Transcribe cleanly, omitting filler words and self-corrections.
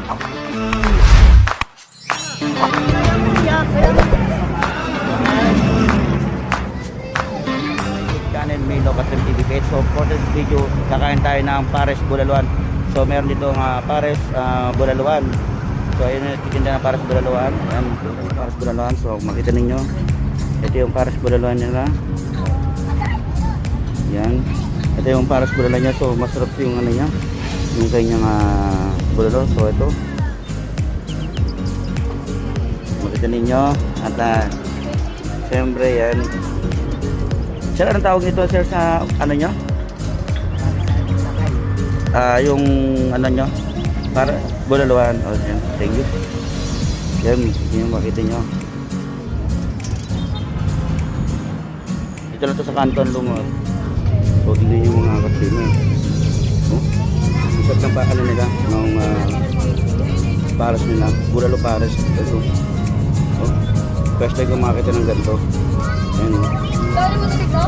Channel Milo Custom TV. So for this video, kakain tayo ng pares bulaluan. So meron dito nga pares bulaluan. So ayun yung titinda ng pares bulaluan. Ayan, pares bulaluan. So makita ninyo, ito yung pares bulaluan nila. Yan. Ito yung pares bulaluan niya. So masarap yung ano niya, yung kanyang bulaluan. So ito, makita ninyo. At siyempre yan. Sir, anong tawag nito sir sa ano nyo? Yung ano nyo? Para bulaluan. Oh, yan. Thank you. Yan, yung makita nyo. Ito na to sa Canton Lumos. So, tingnan yung mga katrino. Oh, isap ng ano nila, ng pares nila. Bulalo pares. Ito. Oh, first time ko makita ng ganito. Ayan. Sorry mo ito?